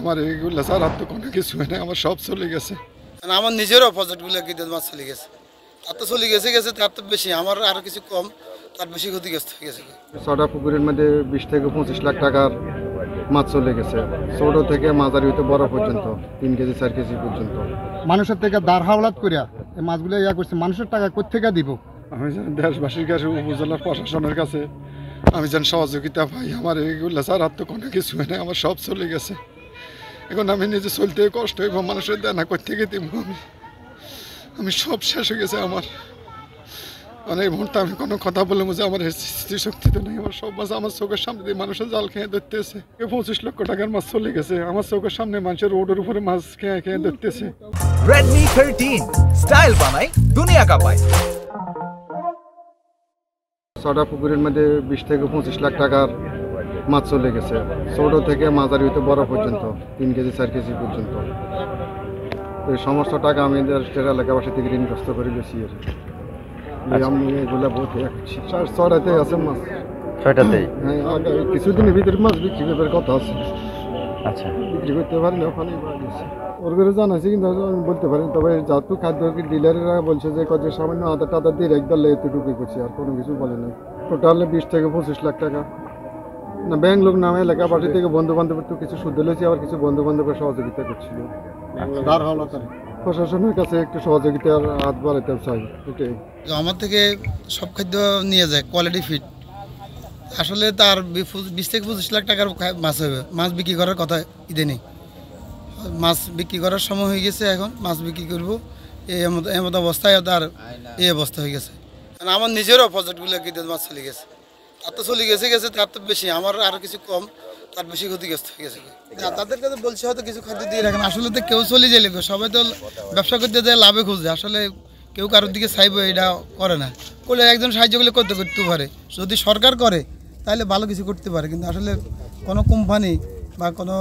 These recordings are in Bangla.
আমার এইগুলো স্যার আর তো কোনো কিছু নেই, আমার সব চলে গেছে। আমার নিজেরও প্রজেক্টগুলো কি মাছ চলে গেছে, তার তো চলে গেছে তার তো বেশি, আমার আরও কিছু কম, তার বেশি ক্ষতিগ্রস্ত হয়ে গেছে। ছটা পুকুরের মধ্যে 20 থেকে 25 লাখ টাকার মাছ চলে গেছে, ছোট থেকে মাঝারি হইতে বড় পর্যন্ত 3 কেজি 4 কেজি পর্যন্ত। মানুষের থেকে দাঁড় হাওলাত করিয়া এই মাছগুলো করছে, মানুষের টাকা কোথেকে দিব? আমি যেন দেশবাসীর কাছে, উপজেলার প্রশাসনের কাছে আমি যেন সহযোগিতা পাই। আমার এইগুলো স্যার আর তো কোনো কিছু নেই, আমার সব চলে গেছে। এখন আমি নিজে চলতে কষ্ট হইব, মানুষের দেনা কোথেকে দিব আমি সব শেষ হয়ে গেছে আমার। মানে এই মুহূর্তে আমি কোনো কথা বলে বুঝে আমার স্মৃতিশক্তি তো নেই, আমার সব মাছ আমার চোখের সামনে দিয়ে মানুষের জাল খেয়ে ধরতেছে। 25 লক্ষ টাকার মাছ চলে গেছে আমার চোখের সামনে, মানুষের রোডের উপরে মাছ খেয়ে খেয়ে ধরতেছে। Redmi 13 স্টাইল বানাই দুনিয়া কাঁপায়। ছটা পুকুরের মধ্যে 20 থেকে 25 লাখ টাকার মাছ চলে গেছে, ছোট থেকে মাঝারি হইতে বড় পর্যন্ত 3 কেজি 4 কেজি পর্যন্ত। এই সমস্ত টাকা আমি এলাকাবাসী থেকে ঋণগ্রস্ত করে গেছি। আমি এগুলা বহুত ছটাতে আছে মাছ, 6টাতেই। হ্যাঁ, কিছুদিনের ভিতরে মাছ বিক্রি করার কথা আছে। আচ্ছা, বিক্রি করতে পারি না, ওখানে ওর করে জানাইছি, কিন্তু আমি বলতে পারি। তবে যতটুকু খাদ্য ডিলাররা বলছে যে কত সামান্য আধার টাধার দিয়ে একদল এতটুকুই করছি, আর কোনো কিছু বলে নাই। টোটাল 20 থেকে 25 লাখ টাকা না, ব্যাংক লোক নামে এলাকাবাসী থেকে বন্ধু বান্ধব একটু কিছু সুদ দিয়েছি, আবার কিছু বন্ধু বান্ধবের সহযোগিতা করছিল। প্রশাসনের কাছে একটু সহযোগিতার হাত বাড়াতে চাই, এটাই। আমার থেকে সব খাদ্য নিয়ে যায় কোয়ালিটি ফিট, আসলে তার 20 থেকে 25 লাখ টাকার মাছ হবে। মাছ বিক্রি করার কথা ঈদে নেই, মাছ বিক্রি করার সময় হয়ে গেছে, এখন মাছ বিক্রি করবো এমত অবস্থায় তার এই অবস্থা হয়ে গেছে। কারণ আমার নিজেরও প্রজেক্টগুলো কি মাছ চলে গেছে, তার তো চলে গেছে তার তো বেশি, আমার আরও কিছু কম, তার বেশি ক্ষতিগ্রস্ত হয়ে গেছে। তাদের কাছে বলছে হয়তো কিছু খাদ্য দিয়ে রাখেন, আসলে তো কেউ চলে যাইলে, সবাই তো ব্যবসা করতে যায় লাভে খুঁজে, আসলে কেউ কারোর দিকে চাইবে এটা করে না। করলে একজন সাহায্য করলে করতে পারে, যদি সরকার করে তাহলে ভালো কিছু করতে পারে, কিন্তু আসলে কোনো কোম্পানি বা কোনো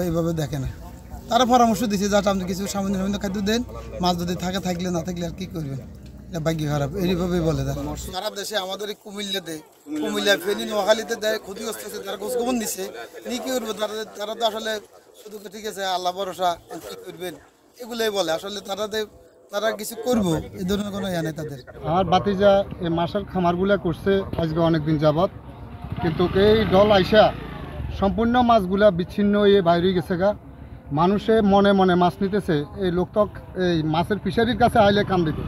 এইভাবে দেখে না। তারা পরামর্শ দিচ্ছে যাতে আপনি কিছু সামান্য খাদ্য দেন, মাছ যদি থাকলে না থাকলে আর কী করবেন, এটা ভাগ্য খারাপ, এইভাবেই বলে তারা। সারা দেশে আমাদের এই কুমিল্লা ফেনী নোয়াখালীতে দেয়, ক্ষতিগ্রস্ত আছে, তারা খোঁজখবর নিচ্ছে, নিয়ে কী করবো, তারা তো আসলে শুধু ঠিক আছে আল্লাহ ভরসা, কী করবেন এগুলোই বলে। আসলে তারা কিছু করবো এই ধরনের কোনো ইয়া নেই তাদের। আমার বাতিজা এই মাছের খামারগুলা করছে আজকে অনেকদিন যাবৎ, কিন্তু এই দল আইসা সম্পূর্ণ মাছগুলা বিচ্ছিন্ন হয়ে বাইরে গেছে গা। মানুষে মনে মনে মাছ নিতেছে, এই লোক তো এই মাছের ফিশারির কাছে আইলে কাম দিতে,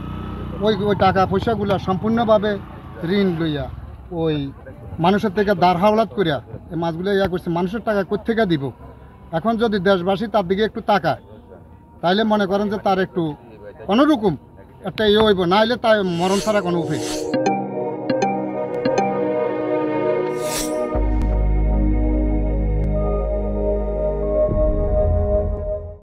ওই টাকা পয়সাগুলা সম্পূর্ণভাবে ঋণ লইয়া ওই মানুষের থেকে দাঁড় হাওলাত করিয়া এই মাছগুলো করছে, মানুষের টাকা কোথেকে দিব? এখন যদি দেশবাসী তার দিকে একটু তাকায় তাইলে মনে করেন যে তার একটু কোনোরকম একটা হইব, না হলে তাই মরণ ছাড়া কোনো উপায়।